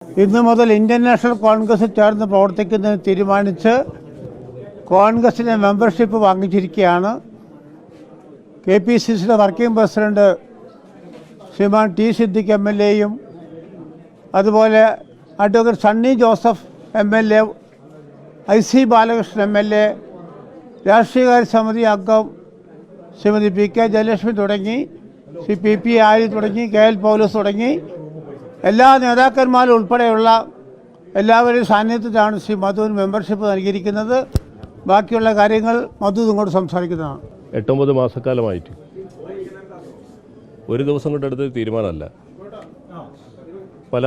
ഇന്നു മുതൽ Indian national കോൺഗ്രസിൽ ചേർന്ന് പ്രവർത്തിക്കുന്നതിന് തീരുമാനിച്ച് കോൺഗ്രസിൻ്റെ മെമ്പർഷിപ്പ് വാങ്ങിച്ചിരിക്കുകയാണ്. KPCCയുടെ വർക്കിംഗ് പ്രസിഡന്റ് ശ്രീമാൻ ടി സിദ്ദിഖ് MLAയും അതുപോലെ advocate Sunny Joseph MLA, IC Balakrishnan MLA, രാഷ്ട്രീയകാര്യ സമിതി അംഗം ശ്രീമതി PK ജയലക്ഷ്മി തുടങ്ങി PP ആരി തുടങ്ങി KL പൗലോസ് തുടങ്ങി എല്ലാ നേതാക്കന്മാരും ഉൾപ്പെടെയുള്ള എല്ലാവരുടെയും സാന്നിധ്യത്തിലാണ് ശ്രീ മധുവിന് മെമ്പർഷിപ്പ് നൽകിയിരിക്കുന്നത്. ബാക്കിയുള്ള കാര്യങ്ങൾ മധു ഇങ്ങോട്ട് സംസാരിക്കുന്നതാണ്. 8-9 മാസക്കാലമായിട്ട് ഒരു ദിവസം കൊണ്ട് എടുത്ത തീരുമാനമല്ല, പല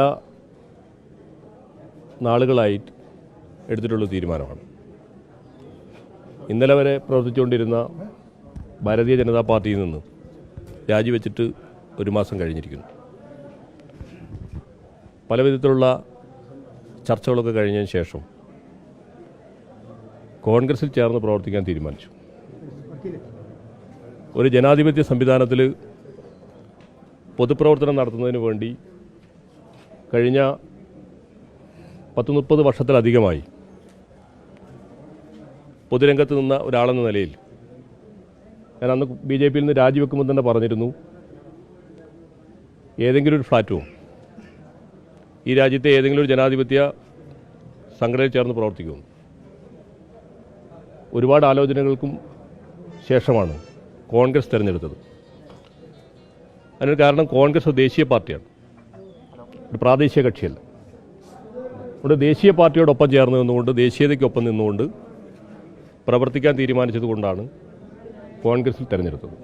നാളുകളായിട്ട് എടുത്തിട്ടുള്ള തീരുമാനമാണ്. ഇന്നലെ വരെ പ്രവർത്തിച്ചുകൊണ്ടിരുന്ന ഭാരതീയ ജനതാ പാർട്ടിയിൽ നിന്ന് രാജിവെച്ചിട്ട് 1 മാസം കഴിഞ്ഞിരിക്കുന്നു. പല വിധത്തിലുള്ള ചർച്ചകളൊക്കെ കഴിഞ്ഞതിന് ശേഷം കോൺഗ്രസിൽ ചേർന്ന് പ്രവർത്തിക്കാൻ തീരുമാനിച്ചു. ഒരു ജനാധിപത്യ സംവിധാനത്തിൽ പൊതുപ്രവർത്തനം നടത്തുന്നതിന് വേണ്ടി കഴിഞ്ഞ 10-30 വർഷത്തിലധികമായി പൊതുരംഗത്ത് നിന്ന ഒരാളെന്ന നിലയിൽ ഞാൻ അന്ന് BJPയിൽ നിന്ന് രാജിവെക്കുമ്പോൾ തന്നെ പറഞ്ഞിരുന്നു, ഏതെങ്കിലും ഒരു പ്ലാറ്റ്ഫോം ഈ രാജ്യത്തെ ഏതെങ്കിലും ഒരു ജനാധിപത്യ സംഘടനയിൽ ചേർന്ന് പ്രവർത്തിക്കുന്നു. ഒരുപാട് ആലോചനകൾക്കും ശേഷമാണ് കോൺഗ്രസ് തിരഞ്ഞെടുത്തത്. അതിനൊരു കാരണം കോൺഗ്രസ് ഒരു ദേശീയ പാർട്ടിയാണ്, ഒരു പ്രാദേശിക കക്ഷിയല്ല. ഇവിടെ ദേശീയ പാർട്ടിയോടൊപ്പം ചേർന്ന് നിന്നുകൊണ്ട് ദേശീയതയ്ക്കൊപ്പം നിന്നുകൊണ്ട് പ്രവർത്തിക്കാൻ തീരുമാനിച്ചത് കൊണ്ടാണ് കോൺഗ്രസിൽ തിരഞ്ഞെടുത്തത്.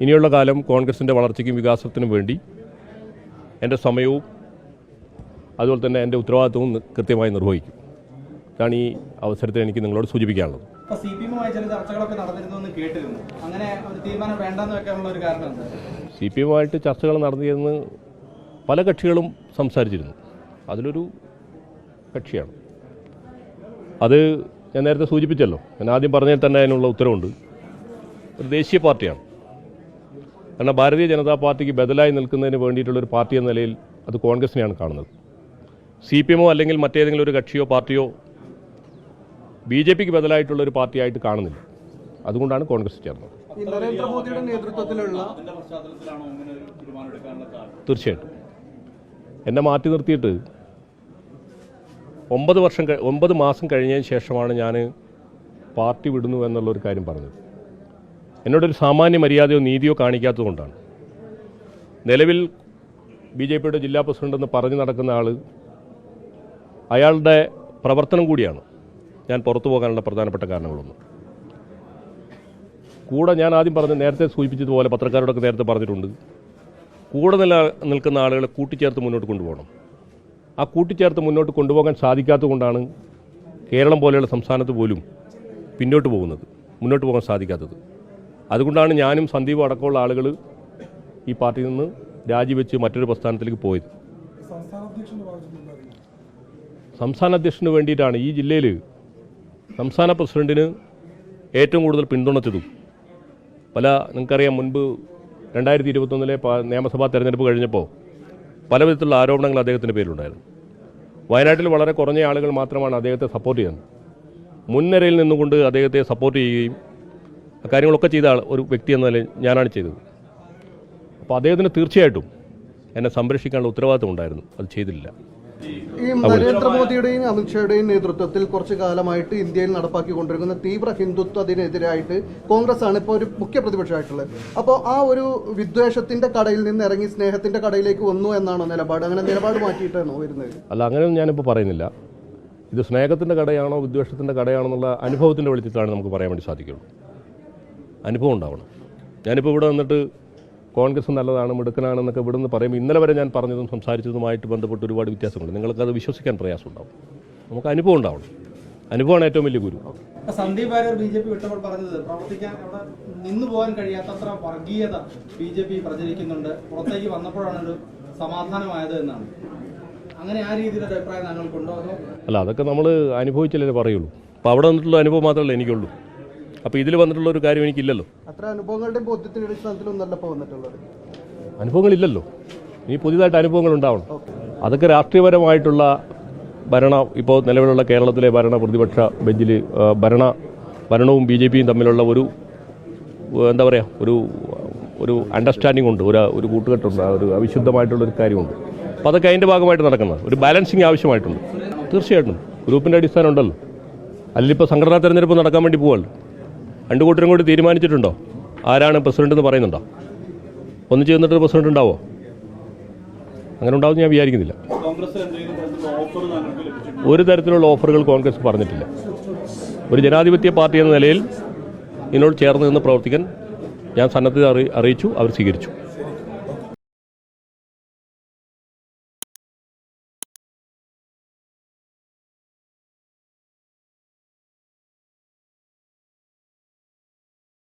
ഇനിയുള്ള കാലം കോൺഗ്രസിൻ്റെ വളർച്ചയ്ക്കും വികാസത്തിനും വേണ്ടി എൻ്റെ സമയവും അതുപോലെ തന്നെ എൻ്റെ ഉത്തരവാദിത്വവും കൃത്യമായി നിർവഹിക്കും. ഇതാണ് ഈ അവസരത്തിൽ എനിക്ക് നിങ്ങളോട് സൂചിപ്പിക്കാനുള്ളത്. CPM-ആയിട്ട് ചർച്ചകൾ നടത്തിയെന്ന് പല കക്ഷികളും സംസാരിച്ചിരുന്നു. അതിലൊരു കക്ഷിയാണ് അത്. ഞാൻ നേരത്തെ സൂചിപ്പിച്ചല്ലോ, ഞാൻ ആദ്യം പറഞ്ഞതിൽ തന്നെ അതിനുള്ള ഉത്തരവുണ്ട്. ഒരു ദേശീയ പാർട്ടിയാണ്. കാരണം ഭാരതീയ ജനതാ പാർട്ടിക്ക് ബദലായി നിൽക്കുന്നതിന് വേണ്ടിയിട്ടുള്ളൊരു പാർട്ടി എന്ന നിലയിൽ അത് കോൺഗ്രസിനെയാണ് കാണുന്നത്. CPM-ഓ അല്ലെങ്കിൽ മറ്റേതെങ്കിലും ഒരു കക്ഷിയോ പാർട്ടിയോ BJPക്ക് ബദലായിട്ടുള്ളൊരു പാർട്ടിയായിട്ട് കാണുന്നില്ല. അതുകൊണ്ടാണ് കോൺഗ്രസ് ചേർന്നത്. നരേന്ദ്രമോദിയുടെ നേതൃത്വത്തിലുള്ള തീർച്ചയായിട്ടും എന്നെ മാറ്റി നിർത്തിയിട്ട് 9 മാസം കഴിഞ്ഞതിന് ശേഷമാണ് ഞാൻ പാർട്ടി വിടുന്നു എന്നുള്ളൊരു കാര്യം പറഞ്ഞത്. എന്നോടൊരു സാമാന്യ മര്യാദയോ നീതിയോ കാണിക്കാത്തതുകൊണ്ടാണ്. നിലവിൽ BJPയുടെ ജില്ലാ പ്രസിഡന്റ് എന്ന് പറഞ്ഞു നടക്കുന്ന ആൾ, അയാളുടെ പ്രവർത്തനം കൂടിയാണ് ഞാൻ പുറത്തു പോകാനുള്ള പ്രധാനപ്പെട്ട കാരണങ്ങളൊന്നും. കൂടെ ഞാൻ ആദ്യം നേരത്തെ സൂചിപ്പിച്ചതുപോലെ പത്രക്കാരോടൊക്കെ നേരത്തെ പറഞ്ഞിട്ടുണ്ട്, കൂടെ നിൽക്കുന്ന ആളുകളെ കൂട്ടിച്ചേർത്ത് മുന്നോട്ട് കൊണ്ടുപോകണം. ആ കൂട്ടിച്ചേർത്ത് മുന്നോട്ട് കൊണ്ടുപോകാൻ സാധിക്കാത്തതുകൊണ്ടാണ് കേരളം പോലെയുള്ള സംസ്ഥാനത്ത് പോലും പിന്നോട്ട് പോകുന്നത്, മുന്നോട്ട് പോകാൻ സാധിക്കാത്തത്. അതുകൊണ്ടാണ് ഞാനും സന്ദീപും അടക്കമുള്ള ആളുകൾ ഈ പാർട്ടിയിൽ നിന്ന് രാജിവെച്ച് മറ്റൊരു പ്രസ്ഥാനത്തിലേക്ക് പോയത്. സംസ്ഥാന അധ്യക്ഷന് വേണ്ടിയിട്ടാണ് ഈ ജില്ലയിൽ സംസ്ഥാന പ്രസിഡന്റിന് ഏറ്റവും കൂടുതൽ പിന്തുണച്ചതും. നിങ്ങൾക്കറിയാം, മുൻപ് 2021 നിയമസഭാ തെരഞ്ഞെടുപ്പ് കഴിഞ്ഞപ്പോൾ പല വിധത്തിലുള്ള ആരോപണങ്ങൾ അദ്ദേഹത്തിൻ്റെ പേരിലുണ്ടായിരുന്നു. വയനാട്ടിൽ വളരെ കുറഞ്ഞ ആളുകൾ മാത്രമാണ് അദ്ദേഹത്തെ സപ്പോർട്ട് ചെയ്യുന്നത്. മുൻനിരയിൽ നിന്നുകൊണ്ട് അദ്ദേഹത്തെ സപ്പോർട്ട് ചെയ്യുകയും കാര്യങ്ങളൊക്കെ ചെയ്ത ഒരു വ്യക്തി എന്ന നിലയിൽ ഞാനാണ് ചെയ്തത്. അപ്പോൾ അദ്ദേഹത്തിന് തീർച്ചയായിട്ടും എന്നെ സംരക്ഷിക്കാനുള്ള ഉത്തരവാദിത്വം ഉണ്ടായിരുന്നു. അത് ചെയ്തില്ല. ഈ നരേന്ദ്രമോദിയുടെയും അമിത്ഷായുടെയും നേതൃത്വത്തിൽ കുറച്ചു കാലമായിട്ട് ഇന്ത്യയിൽ നടപ്പാക്കിക്കൊണ്ടിരിക്കുന്ന തീവ്ര ഹിന്ദുത്വത്തിനെതിരായിട്ട് കോൺഗ്രസ് ആണ് ഇപ്പോൾ ഒരു മുഖ്യ പ്രതിപക്ഷമായിട്ടുള്ളത്. അപ്പോൾ ആ ഒരു വിദ്വേഷത്തിന്റെ കടയിൽ നിന്ന് ഇറങ്ങി സ്നേഹത്തിന്റെ കടയിലേക്ക് വന്നു എന്നാണോ നിലപാട്? അങ്ങനെ നിലപാട് മാറ്റിയിട്ടാണോ വരുന്നത്? അല്ല, അങ്ങനെയൊന്നും ഞാനിപ്പോൾ പറയുന്നില്ല. ഇത് സ്നേഹത്തിൻ്റെ കടയാണോ വിദ്വേഷത്തിൻ്റെ കടയാണോ എന്നുള്ള അനുഭവത്തിൻ്റെ വെളിച്ചത്തിലാണ് നമുക്ക് പറയാൻ വേണ്ടി സാധിക്കുള്ളൂ. അനുഭവം ഉണ്ടാവണം. ഞാനിപ്പോൾ ഇവിടെ വന്നിട്ട് കോൺഗ്രസ് നല്ലതാണ്, മിടുക്കനാണെന്നൊക്കെ ഇവിടെ നിന്ന് പറയുമ്പോൾ ഇന്നലെ വരെ ഞാൻ പറഞ്ഞതും സംസാരിച്ചതുമായിട്ട് ബന്ധപ്പെട്ട് ഒരുപാട് വ്യത്യാസങ്ങളുണ്ട്. നിങ്ങൾക്കത് വിശ്വസിക്കാൻ പ്രയാസമുണ്ടാവും. നമുക്ക് അനുഭവം ഉണ്ടാവണം. അനുഭവമാണ് ഏറ്റവും വലിയ ഗുരു. സന്ദീപ് വാര്യർ BJP വിട്ടപ്പോൾ പറഞ്ഞത് പ്രവർത്തിക്കാൻ അവിടെ നിന്നു പോകാൻ കഴിയാത്തത്ര വർഗീയത BJP പ്രചരിക്കുന്നുണ്ട്, പുറത്തേക്ക് വന്നപ്പോഴാണ് ഒരു സമാധാനമായത് എന്നാണ്. അങ്ങനെ ആ രീതിയിലൊരു അഭിപ്രായം താങ്കൾക്കുണ്ടോ? അല്ല, അതൊക്കെ നമ്മൾ അനുഭവിച്ചല്ലേ പറയുള്ളൂ. അപ്പോൾ അവിടെ വന്നിട്ടുള്ള അനുഭവം മാത്രമല്ല എനിക്കുള്ളൂ. അപ്പോൾ ഇതിൽ വന്നിട്ടുള്ള ഒരു കാര്യം എനിക്കില്ലല്ലോ. അത്ര അനുഭവങ്ങളുടെ ബോധ്യത്തിന്റെ അടിസ്ഥാനത്തിലൊന്നല്ല ഇപ്പോൾ വന്നിട്ടുള്ളത്. അനുഭവങ്ങളില്ലല്ലോ. ഇനി പുതിയതായിട്ട് അനുഭവങ്ങൾ ഉണ്ടാവണം. അതൊക്കെ രാഷ്ട്രീയപരമായിട്ടുള്ള ഇപ്പോൾ നിലവിലുള്ള കേരളത്തിലെ പ്രതിപക്ഷ ബെഞ്ചിൽ ഭരണവും BJPയും തമ്മിലുള്ള ഒരു എന്താ പറയുക ഒരു അണ്ടർസ്റ്റാൻഡിംഗ് ഉണ്ട്, ഒരു കൂട്ടുകെട്ടുണ്ട്, ഒരു അവിശുദ്ധമായിട്ടുള്ളൊരു കാര്യമുണ്ട്. അപ്പോൾ അതൊക്കെ അതിൻ്റെ ഭാഗമായിട്ട് നടക്കുന്നത് ഒരു ബാലൻസിങ് ആവശ്യമായിട്ടുണ്ട്. തീർച്ചയായിട്ടും ഗ്രൂപ്പിൻ്റെ അടിസ്ഥാനം ഉണ്ടല്ലോ. അതിലിപ്പോൾ സംഘടനാ തെരഞ്ഞെടുപ്പ് നടക്കാൻ വേണ്ടി പോവുമല്ലോ. രണ്ടു കൂട്ടരും കൂടി തീരുമാനിച്ചിട്ടുണ്ടോ ആരാണ് പ്രസിഡന്റ് എന്ന് പറയുന്നുണ്ടോ? ഒന്ന് ചേർന്നിട്ട് പ്രസിഡന്റ് ഉണ്ടാവോ? അങ്ങനെ ഉണ്ടാവുമെന്ന് ഞാൻ വിചാരിക്കുന്നില്ല. ഒരു തരത്തിലുള്ള ഓഫറുകൾ കോൺഗ്രസ് പറഞ്ഞിട്ടില്ല. ഒരു ജനാധിപത്യ പാർട്ടി എന്ന നിലയിൽ ഇതിനോട് ചേർന്ന് നിന്ന് പ്രവർത്തിക്കാൻ ഞാൻ സന്നദ്ധത അറിയിച്ചു, അവർ സ്വീകരിച്ചു.